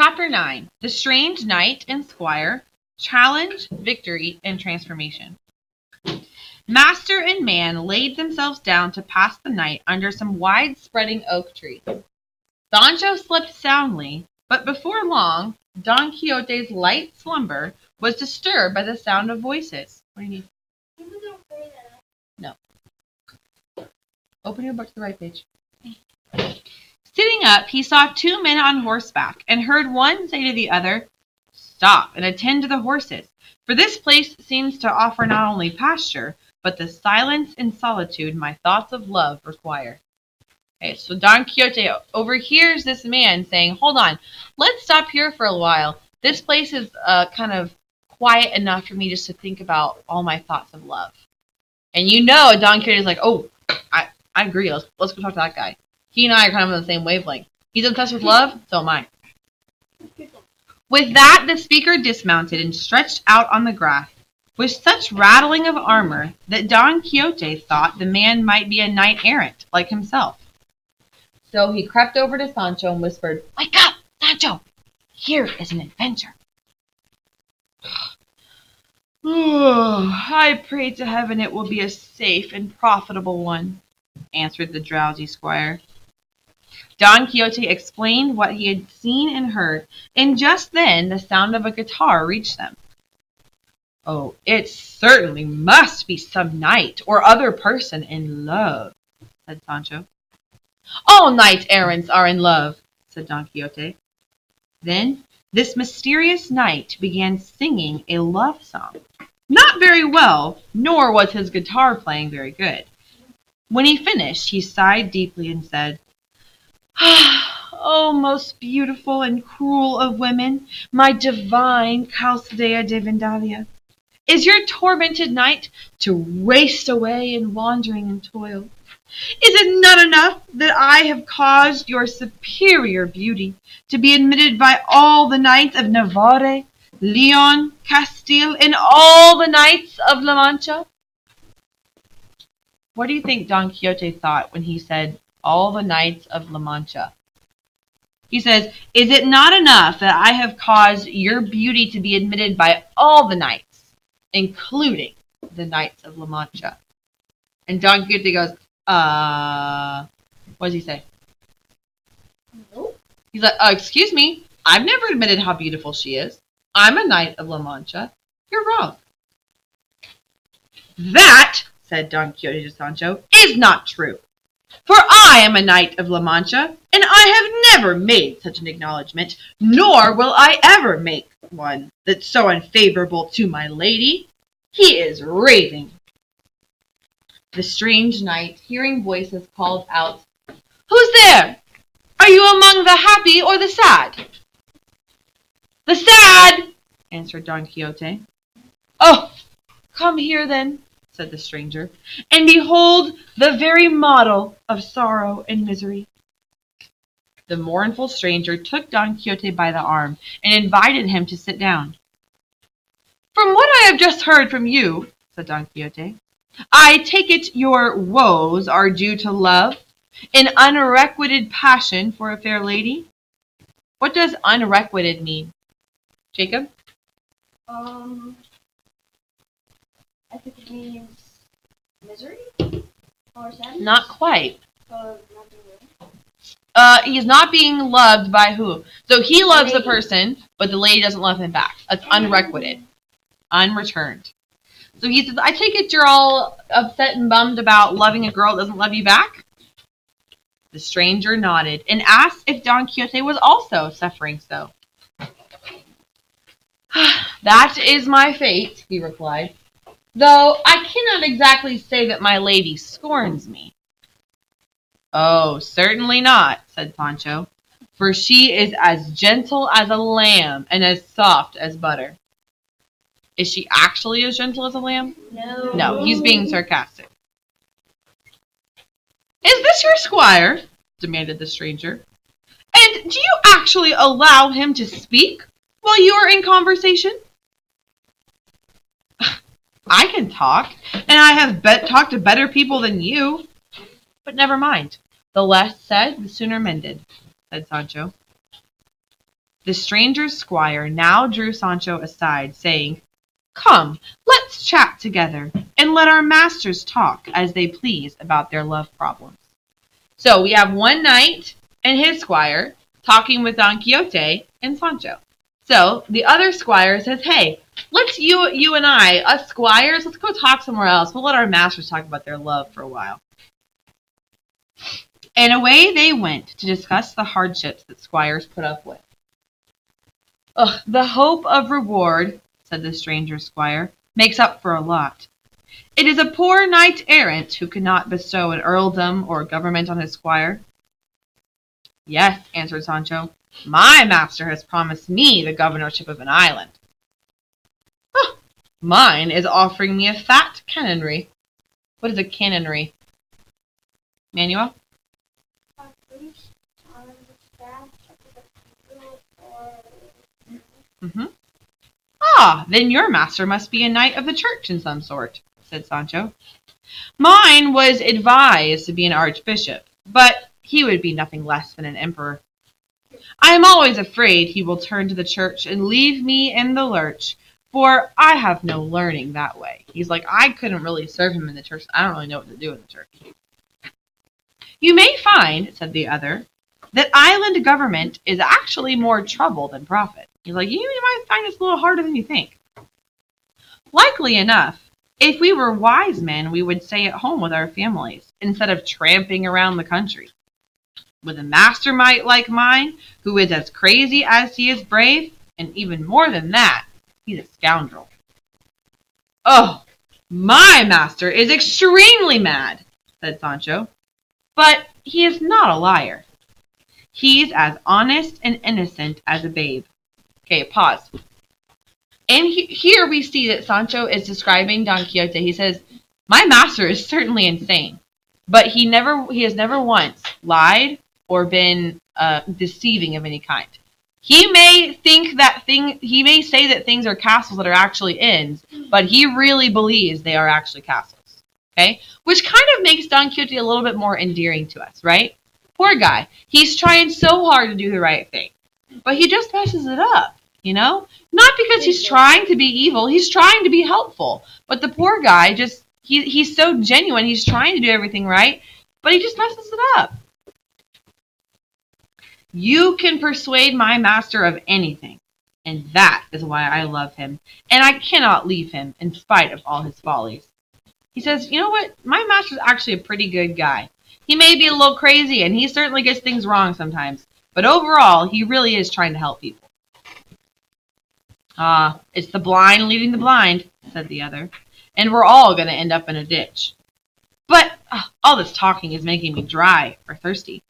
Chapter 9. The Strange Knight and Squire. Challenge, Victory, and Transformation. Master and man laid themselves down to pass the night under some wide-spreading oak tree. Sancho slept soundly, but before long, Don Quixote's light slumber was disturbed by the sound of voices. What do you need? No. Open your book to the right page. Sitting up, he saw two men on horseback, and heard one say to the other, "Stop and attend to the horses, for this place seems to offer not only pasture, but the silence and solitude my thoughts of love require." Okay, so Don Quixote overhears this man saying, "Hold on, let's stop here for a while. This place is kind of quiet enough for me just to think about all my thoughts of love." And you know Don Quixote is like, "Oh, I agree. Let's go talk to that guy. He and I are kind of on the same wavelength. He's obsessed with love, so am I." With that, the speaker dismounted and stretched out on the grass with such rattling of armor that Don Quixote thought the man might be a knight-errant like himself. So he crept over to Sancho and whispered, "Wake up, Sancho! Here is an adventure." "I pray to heaven it will be a safe and profitable one," answered the drowsy squire. Don Quixote explained what he had seen and heard, and just then the sound of a guitar reached them. "Oh, it certainly must be some knight or other person in love," said Sancho. "All knight-errants are in love," said Don Quixote. Then this mysterious knight began singing a love song. Not very well, nor was his guitar playing very good. When he finished, he sighed deeply and said, "Oh, most beautiful and cruel of women, my divine Calcadea de Vandalia, is your tormented knight to waste away in wandering and toil? Is it not enough that I have caused your superior beauty to be admitted by all the knights of Navarre, Leon, Castile, and all the knights of La Mancha?" What do you think Don Quixote thought when he said, "all the knights of La Mancha"? He says, "Is it not enough that I have caused your beauty to be admitted by all the knights, including the knights of La Mancha?" And Don Quixote goes, what does he say? Nope. He's like, "Excuse me, I've never admitted how beautiful she is. I'm a knight of La Mancha. You're wrong." "That," said Don Quixote to Sancho, "is not true. For I am a knight of La Mancha, and I have never made such an acknowledgment, nor will I ever make one that's so unfavorable to my lady. He is raving." The strange knight, hearing voices, called out, "Who's there? Are you among the happy or the sad?" "The sad," answered Don Quixote. "Oh, come here then," said the stranger, "and behold the very model of sorrow and misery." The mournful stranger took Don Quixote by the arm and invited him to sit down. "From what I have just heard from you," said Don Quixote, "I take it your woes are due to love, an unrequited passion for a fair lady." What does unrequited mean? Jacob? I think it means misery or sadness. Not quite. Not really. He's not being loved by who? So he loves the person, but the lady doesn't love him back. That's unrequited. Unreturned. So he says, "I take it you're all upset and bummed about loving a girl that doesn't love you back?" The stranger nodded and asked if Don Quixote was also suffering so. "That is my fate," he replied, "though I cannot exactly say that my lady scorns me." "Oh, certainly not," said Sancho, "for she is as gentle as a lamb and as soft as butter." Is she actually as gentle as a lamb? No. No, he's being sarcastic. "Is this your squire?" demanded the stranger. "And do you actually allow him to speak while you are in conversation?" "I can talk, and I have talked to better people than you. But never mind. The less said, the sooner mended," said Sancho. The stranger's squire now drew Sancho aside, saying, "Come, let's chat together, and let our masters talk as they please about their love problems." So we have one knight and his squire talking with Don Quixote and Sancho. So the other squire says, "Hey, let's you and I, us squires, let's go talk somewhere else. We'll let our masters talk about their love for a while." And away they went to discuss the hardships that squires put up with. "Ugh, the hope of reward," said the stranger squire, "makes up for a lot. It is a poor knight errant who cannot bestow an earldom or government on his squire." "Yes," answered Sancho, "my master has promised me the governorship of an island." "Oh, mine is offering me a fat canonry." What is a canonry? Manuel? Mm-hmm. "Ah, then your master must be a knight of the church in some sort," said Sancho. "Mine was advised to be an archbishop, but he would be nothing less than an emperor. I am always afraid he will turn to the church and leave me in the lurch, for I have no learning that way." He's like, I couldn't really serve him in the church. I don't really know what to do in the church. "You may find," said the other, "that island government is actually more trouble than profit." He's like, you might find it's a little harder than you think. "Likely enough, if we were wise men, we would stay at home with our families, instead of tramping around the country. With a mastermind like mine, who is as crazy as he is brave, and even more than that, he's a scoundrel." "Oh, my master is extremely mad," said Sancho, "but he is not a liar. He's as honest and innocent as a babe." Okay, pause. And here we see that Sancho is describing Don Quixote. He says, "My master is certainly insane, but he has never once lied or been deceiving of any kind. He may say that things are castles that are actually inns, but he really believes they are actually castles." Okay, which kind of makes Don Quixote a little bit more endearing to us, right? Poor guy. He's trying so hard to do the right thing, but he just messes it up. Not because he's trying to be evil, he's trying to be helpful. But the poor guy he's so genuine, he's trying to do everything right, but he just messes it up. "You can persuade my master of anything, and that is why I love him, and I cannot leave him in spite of all his follies." He says, "You know what? My master's actually a pretty good guy. He may be a little crazy, and he certainly gets things wrong sometimes, but overall, he really is trying to help people." "Ah, it's the blind leading the blind," said the other, "and we're all going to end up in a ditch. But all this talking is making me dry or thirsty.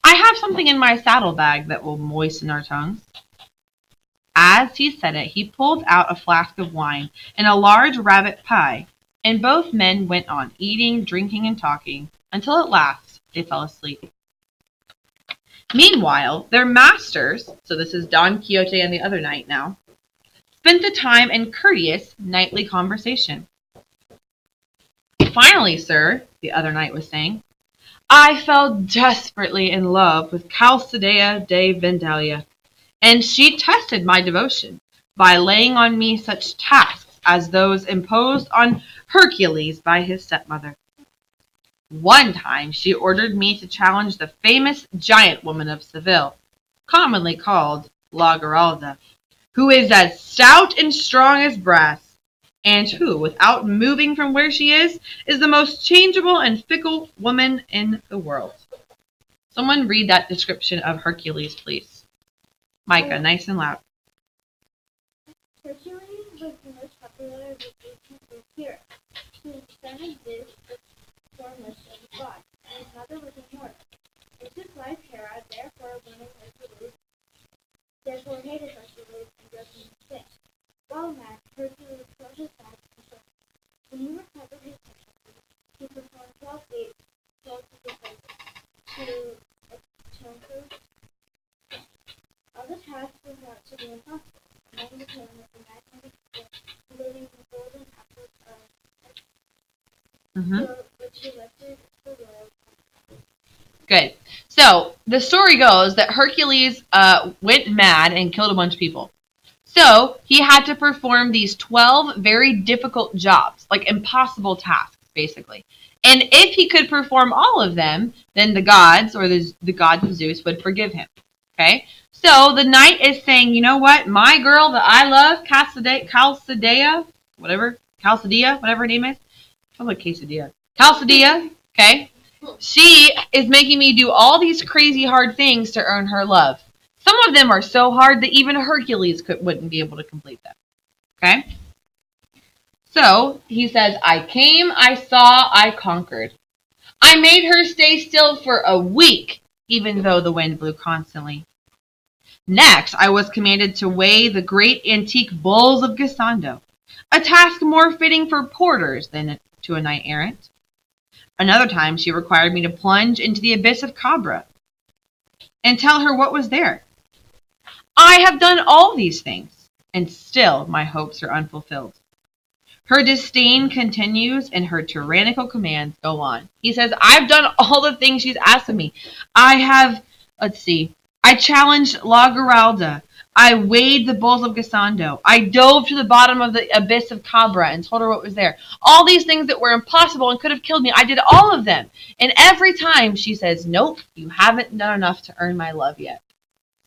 I have something in my saddlebag that will moisten our tongues." As he said it, he pulled out a flask of wine and a large rabbit pie, and both men went on eating, drinking, and talking, until at last they fell asleep. Meanwhile, their masters, so this is Don Quixote and the other knight now, spent the time in courteous knightly conversation. "Finally, sir," the other knight was saying, "I fell desperately in love with Calcadea de Vandalia, and she tested my devotion by laying on me such tasks as those imposed on Hercules by his stepmother. One time she ordered me to challenge the famous giant woman of Seville, commonly called La Giralda, who is as stout and strong as brass, and who, without moving from where she is the most changeable and fickle woman in the world." Someone read that description of Hercules, please. Micah, nice and loud. Hercules was the most popular of the ancient heroes. His son Zeus was the foremost of the gods, and his mother was immortal. In his wife Hera, therefore women Hercules, therefore hated Hercules and drove him to fish. While mad, Hercules closed his eyes and showed him. When he recovered his senses, he performed 12 feats, 12 to the face, to atone for all the tasks were thought to be impossible. Among the men was the knight and the king, including the golden apples of which he lifted the world. Good. So the story goes that Hercules went mad and killed a bunch of people. So he had to perform these 12 very difficult jobs, like impossible tasks, basically. And if he could perform all of them, then the gods, or the gods of Zeus, would forgive him. Okay? So the knight is saying, you know what? My girl that I love, Chalcedea, whatever her name is. Sounds like quesadilla. Chalcedea, okay? She is making me do all these crazy hard things to earn her love. Some of them are so hard that even Hercules wouldn't be able to complete them. Okay? So, he says, I came, I saw, I conquered. I made her stay still for a week, even though the wind blew constantly. Next, I was commanded to weigh the great antique bulls of Gisando, a task more fitting for porters than to a knight-errant. Another time, she required me to plunge into the abyss of Cabra and tell her what was there. I have done all these things, and still my hopes are unfulfilled. Her disdain continues, and her tyrannical commands go on. He says, I've done all the things she's asked of me. I challenged La Giralda. I weighed the bulls of Gisando. I dove to the bottom of the abyss of Cabra and told her what was there. All these things that were impossible and could have killed me, I did all of them. And every time she says, nope, you haven't done enough to earn my love yet.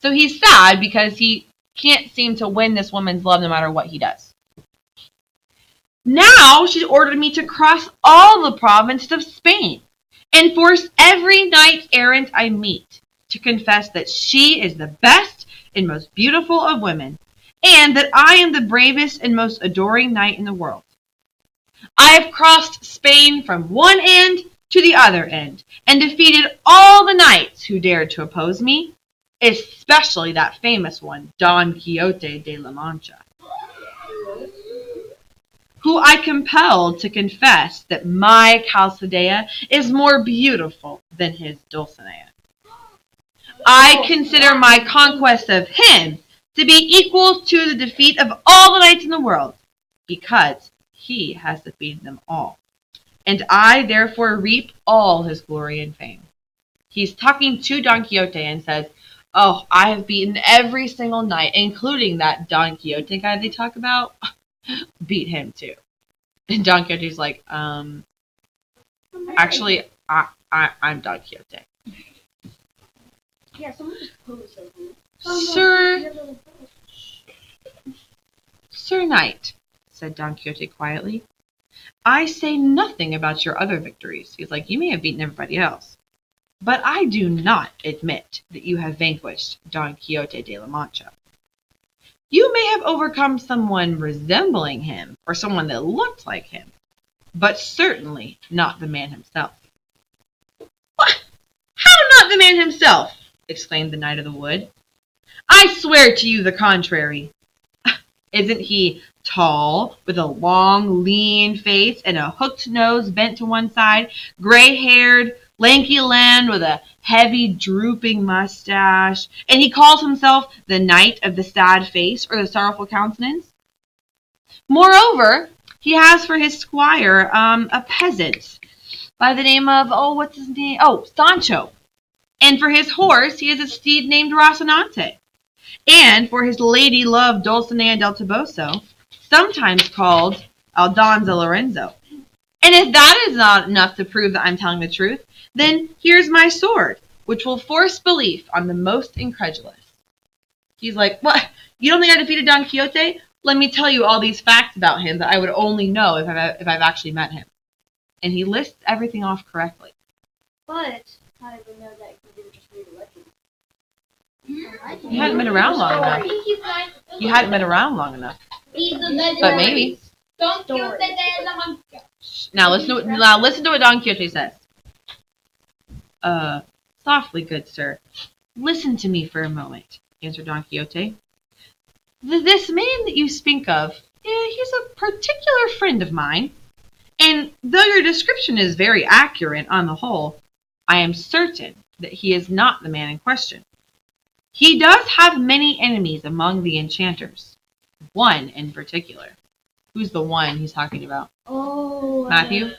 So he's sad because he can't seem to win this woman's love no matter what he does. Now she's ordered me to cross all the provinces of Spain and force every knight-errant I meet to confess that she is the best and most beautiful of women, and that I am the bravest and most adoring knight in the world. I have crossed Spain from one end to the other end, and defeated all the knights who dared to oppose me, especially that famous one, Don Quixote de la Mancha, who I compelled to confess that my Chalcedea is more beautiful than his Dulcinea. I consider my conquest of him to be equal to the defeat of all the knights in the world, because he has defeated them all, and I therefore reap all his glory and fame. He's talking to Don Quixote and says, oh, I have beaten every single knight, including that Don Quixote guy they talk about. Beat him too. And Don Quixote's like, actually, I'm Don Quixote. Yeah, someone just posed Sir Knight, said Don Quixote quietly, I say nothing about your other victories. He's like, you may have beaten everybody else, but I do not admit that you have vanquished Don Quixote de la Mancha. You may have overcome someone resembling him, or someone that looked like him, but certainly not the man himself. What? How not the man himself? Exclaimed the Knight of the Wood. I swear to you the contrary. Isn't he tall, with a long, lean face and a hooked nose bent to one side, gray-haired, lanky-limbed, with a heavy, drooping mustache, and he calls himself the Knight of the Sad Face, or the Sorrowful Countenance? Moreover, he has for his squire a peasant by the name of, what's his name? Sancho. And for his horse, he has a steed named Rocinante. And for his lady love, Dulcinea del Toboso, sometimes called Aldonza Lorenzo. And if that is not enough to prove that I'm telling the truth, then here's my sword, which will force belief on the most incredulous. He's like, what? You don't think I defeated Don Quixote? Let me tell you all these facts about him that I would only know if I've actually met him. And he lists everything off correctly. But how did we know that you didn't just read a legend? You hadn't been around long enough. You hadn't been around long enough. But maybe. Now listen to what Don Quixote says. Softly, good sir. Listen to me for a moment, answered Don Quixote. This man that you speak of, he's a particular friend of mine. And though your description is very accurate on the whole, I am certain that he is not the man in question. He does have many enemies among the enchanters. One in particular. Who's the one he's talking about? Matthew?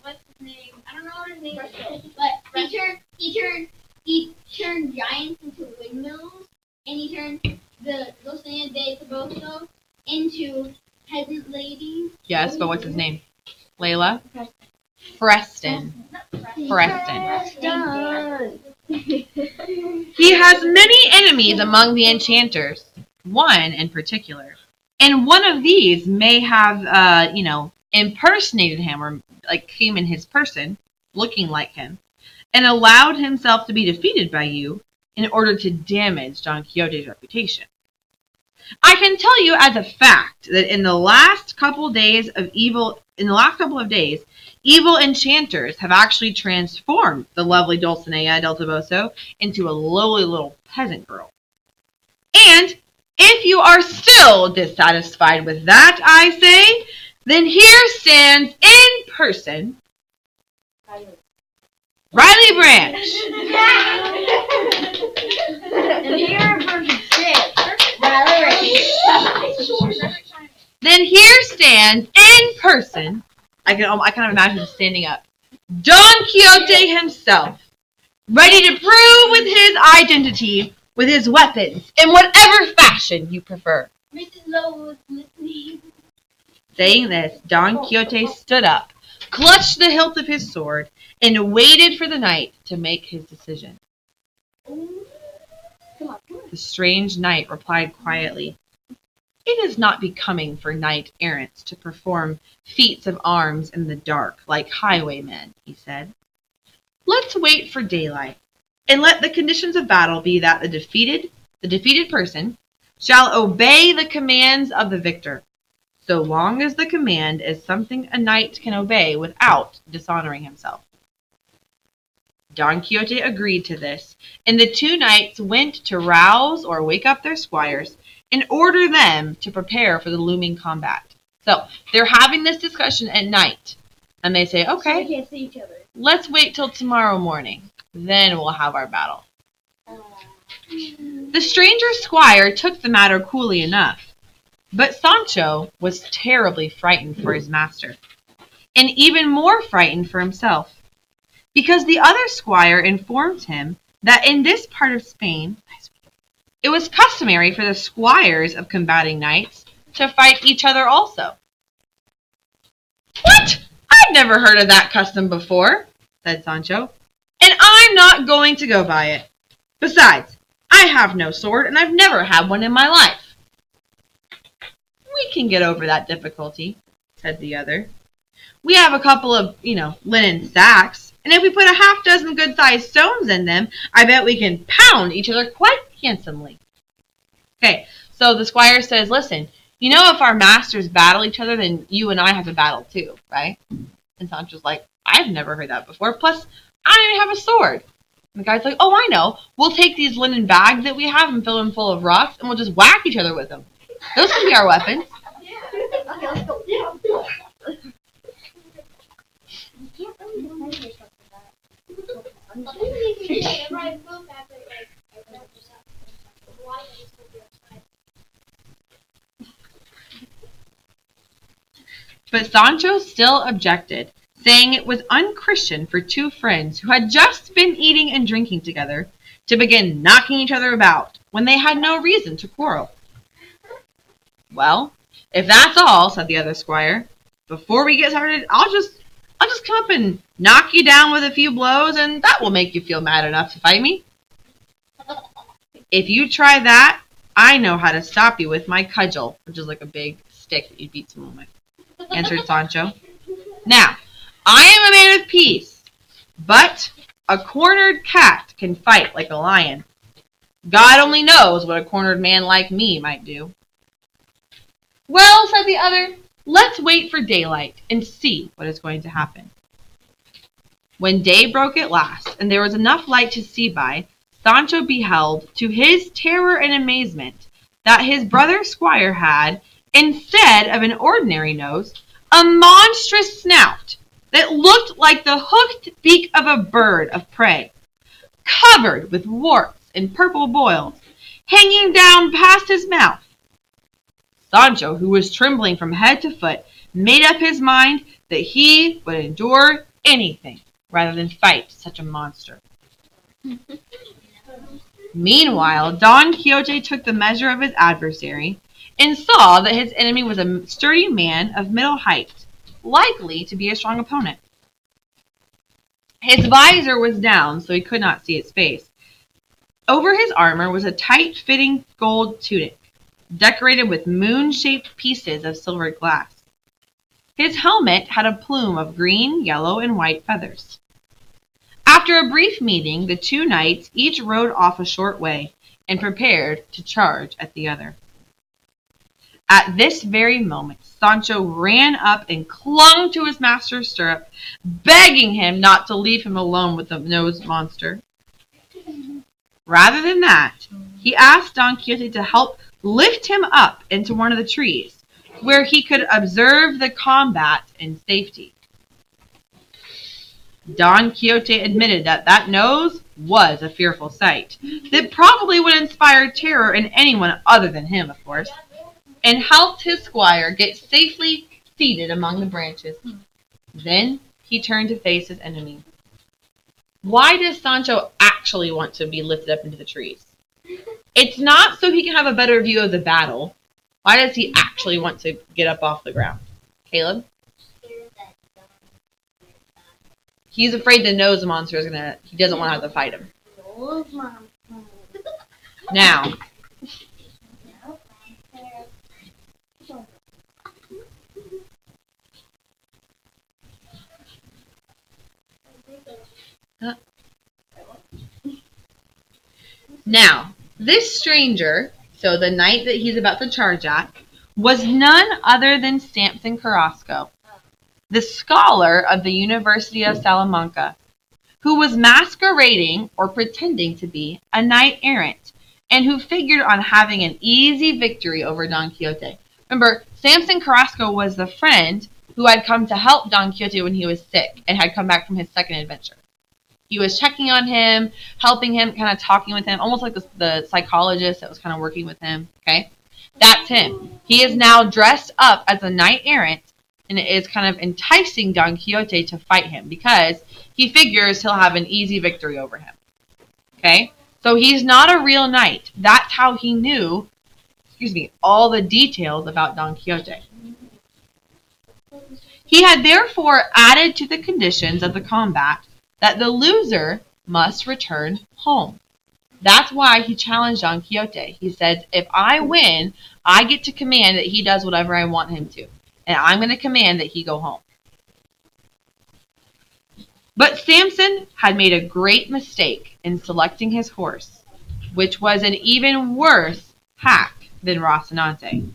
What's his name? I don't know what his name is. But he he turned giants into windmills, and he turned the Dulcinea de Toboso into peasant ladies. Yes, but what's his name? Layla? Preston. Preston. He has many enemies among the enchanters, one in particular. And one of these may have, impersonated him or like came in his person, looking like him, and allowed himself to be defeated by you in order to damage Don Quixote's reputation. I can tell you as a fact that in the last couple of days, evil enchanters have actually transformed the lovely Dulcinea del Toboso into a lowly little peasant girl. And if you are still dissatisfied with that, I say, then here stands in person Riley Branch. And here version 6. Then here stands in person, I can imagine standing up, Don Quixote himself, ready to prove with his identity with his weapons in whatever fashion you prefer. Mrs. Lowe was listening. Saying this, Don Quixote stood up, clutched the hilt of his sword, and waited for the knight to make his decision. The strange knight replied quietly, "It is not becoming for knight-errants to perform feats of arms in the dark like highwaymen," he said. "Let's wait for daylight, and let the conditions of battle be that the defeated person, shall obey the commands of the victor, so long as the command is something a knight can obey without dishonoring himself." Don Quixote agreed to this, and the two knights went to rouse or wake up their squires and order them to prepare for the looming combat. So they're having this discussion at night, and they say, okay, So we can't see each other. let's wait till tomorrow morning. Then we'll have our battle. The stranger squire took the matter coolly enough, but Sancho was terribly frightened for his master, and even more frightened for himself, because the other squire informed him that in this part of Spain, it was customary for the squires of combating knights to fight each other also. "What? I've never heard of that custom before," said Sancho, "and I'm not going to go by it. Besides, I have no sword, and I've never had one in my life." "We can get over that difficulty," said the other. "We have a couple of, linen sacks, and if we put a half-dozen good-sized stones in them, I bet we can pound each other quite handsomely." Okay, so the squire says, "Listen, if our masters battle each other, then you and I have to battle too, right?" And Sancho's like, "I've never heard that before. Plus, I don't even have a sword." And the guy's like, "Oh, I know. We'll take these linen bags that we have and fill them full of rocks, and we'll just whack each other with them. Those can be our weapons." Okay, let's go. But Sancho still objected, saying it was unchristian for two friends who had just been eating and drinking together to begin knocking each other about when they had no reason to quarrel. "Well, if that's all," said the other squire, "before we get started, I'll just come up and knock you down with a few blows, and that will make you feel mad enough to fight me." "If you try that, I know how to stop you with my cudgel," which is like a big stick that you beat someone with, answered Sancho. "Now, I am a man of peace, but a cornered cat can fight like a lion. God only knows what a cornered man like me might do." "Well," said the other, "let's wait for daylight and see what is going to happen." When day broke at last, and there was enough light to see by, Sancho beheld, to his terror and amazement, that his brother squire had, instead of an ordinary nose, a monstrous snout that looked like the hooked beak of a bird of prey, covered with warts and purple boils, hanging down past his mouth. Sancho, who was trembling from head to foot, made up his mind that he would endure anything rather than fight such a monster. Meanwhile, Don Quixote took the measure of his adversary and saw that his enemy was a sturdy man of middle height, likely to be a strong opponent. His visor was down, so he could not see his face. Over his armor was a tight-fitting gold tunic, decorated with moon-shaped pieces of silver glass. His helmet had a plume of green, yellow, and white feathers. After a brief meeting, the two knights each rode off a short way and prepared to charge at the other. At this very moment, Sancho ran up and clung to his master's stirrup, begging him not to leave him alone with the nose monster. Rather than that, he asked Don Quixote to help lift him up into one of the trees, where he could observe the combat in safety. Don Quixote admitted that nose was a fearful sight, that probably would inspire terror in anyone other than him, of course, and helped his squire get safely seated among the branches. Then he turned to face his enemy. Why does Sancho actually want to be lifted up into the trees? It's not so he can have a better view of the battle. Why does he actually want to get up off the ground? Caleb? He's afraid the nose monster is he doesn't want to have to fight him. Now, this stranger, so the knight that he's about to charge at, was none other than Samson Carrasco, the scholar of the University of Salamanca, who was masquerading or pretending to be a knight-errant, and who figured on having an easy victory over Don Quixote. Remember, Samson Carrasco was the friend who had come to help Don Quixote when he was sick and had come back from his second adventure. He was checking on him, helping him, kind of talking with him, almost like the psychologist that was kind of working with him. Okay? That's him. He is now dressed up as a knight-errant and is kind of enticing Don Quixote to fight him because he figures he'll have an easy victory over him. Okay? So he's not a real knight. That's how he knew, all the details about Don Quixote. He had therefore added to the conditions of the combat that the loser must return home. That's why he challenged Don Quixote. He said, if I win, I get to command that he does whatever I want him to. And I'm going to command that he go home. But Samson had made a great mistake in selecting his horse, which was an even worse hack than Rocinante.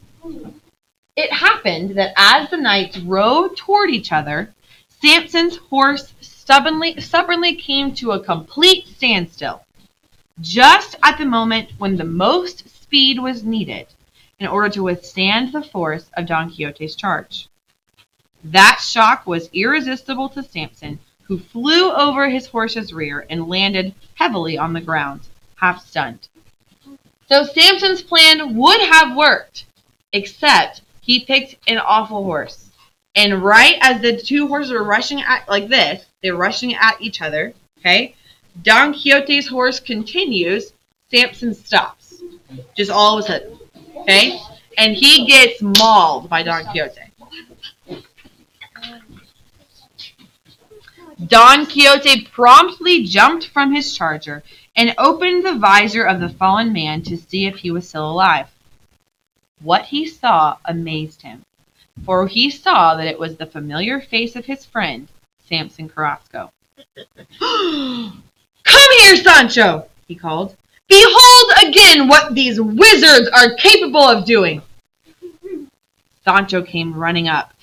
It happened that as the knights rode toward each other, Samson's horse stubbornly came to a complete standstill, just at the moment when the most speed was needed in order to withstand the force of Don Quixote's charge. That shock was irresistible to Samson, who flew over his horse's rear and landed heavily on the ground, half stunned. So Samson's plan would have worked, except he picked an awful horse. And right as the two horses were rushing at, like this, they're rushing at each other, okay? Don Quixote's horse continues, Samson stops. Just all of a sudden, okay? And he gets mauled by Don Quixote. Don Quixote promptly jumped from his charger and opened the visor of the fallen man to see if he was still alive. What he saw amazed him, for he saw that it was the familiar face of his friend, Samson Carrasco. "Come here, Sancho," he called. "Behold again what these wizards are capable of doing." Sancho came running up.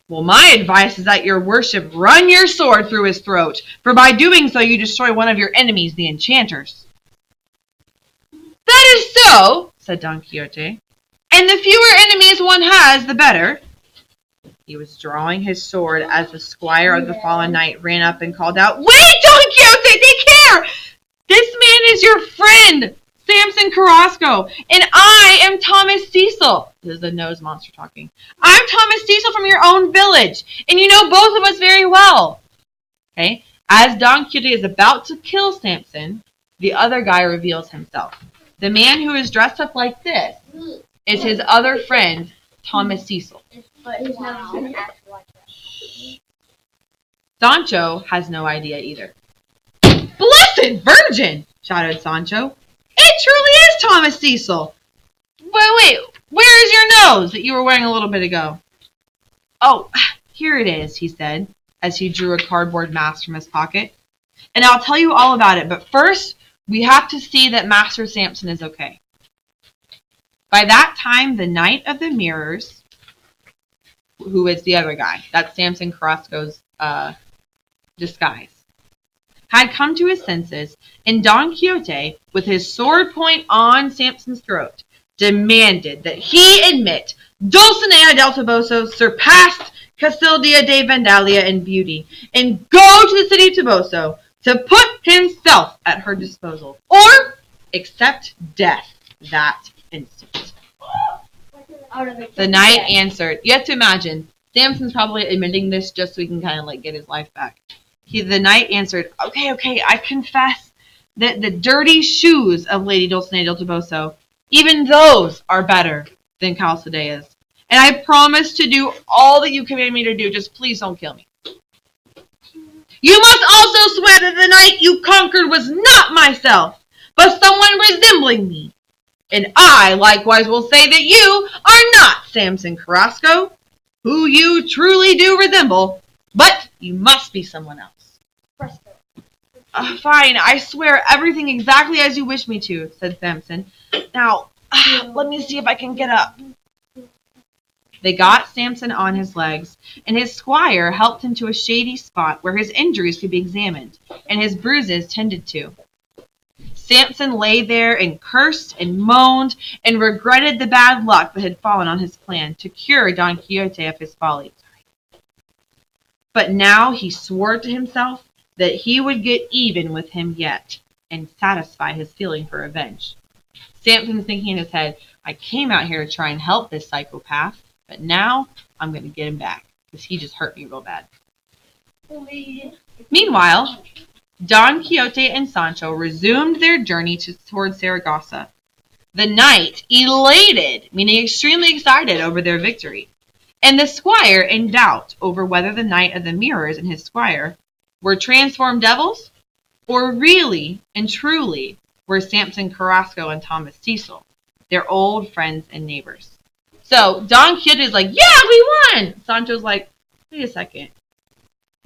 "Well, my advice is that your worship run your sword through his throat, for by doing so you destroy one of your enemies, the enchanters." "That is so," said Don Quixote, "and the fewer enemies one has, the better." He was drawing his sword as the squire of the fallen knight ran up and called out, "Wait, Don Quixote, take care! This man is your friend, Samson Carrasco, and I am Thomas Cecil." This is the nose monster talking. "I'm Thomas Cecil from your own village, and you know both of us very well." Okay. As Don Quixote is about to kill Samson, the other guy reveals himself. The man who is dressed up like this is his other friend, Thomas Cecil. But he's never seen an act like that. Sancho has no idea either. "Blessed Virgin!" shouted Sancho. "It truly is Thomas Cecil. Wait, where is your nose that you were wearing a little bit ago?" "Oh, here it is," he said, as he drew a cardboard mask from his pocket. "And I'll tell you all about it, but first we have to see that Master Samson is okay." By that time, the Knight of the Mirrors, who is the other guy, that's Samson Carrasco's disguise, had come to his senses, and Don Quixote, with his sword point on Samson's throat, demanded that he admit Dulcinea del Toboso surpassed Castildia de Vandalia in beauty, and go to the city of Toboso to put himself at her disposal, or accept death that instant. The knight answered, you have to imagine, Samson's probably admitting this just so he can kind of like get his life back. The knight answered, okay, I confess that the dirty shoes of Lady Dulcinea del Toboso, even those are better than Calcedea's. And I promise to do all that you command me to do, just please don't kill me. You must also swear that the knight you conquered was not myself, but someone resembling me. And I likewise will say that you are not Samson Carrasco, who you truly do resemble, but you must be someone else. Fine, I swear everything exactly as you wish me to, said Samson. Now, let me see if I can get up. They got Samson on his legs, and his squire helped him to a shady spot where his injuries could be examined, and his bruises tended to. Samson lay there and cursed and moaned and regretted the bad luck that had fallen on his plan to cure Don Quixote of his folly. But now he swore to himself that he would get even with him yet and satisfy his feeling for revenge. Samson's thinking in his head, I came out here to try and help this psychopath, but now I'm going to get him back because he just hurt me real bad. Meanwhile, Don Quixote and Sancho resumed their journey towards Saragossa. The knight, elated, meaning extremely excited over their victory, and the squire in doubt over whether the Knight of the Mirrors and his squire were transformed devils, or really and truly were Samson Carrasco and Thomas Cecil, their old friends and neighbors. So Don Quixote is like, yeah, we won! Sancho's like, wait a second.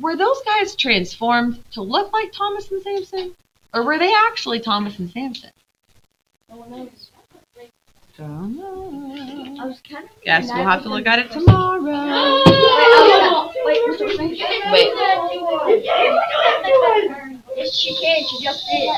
Were those guys transformed to look like Thomas and Samson? Or were they actually Thomas and Samson? Don't know. Guess we'll have to look at it tomorrow. Wait. She can't. She just did.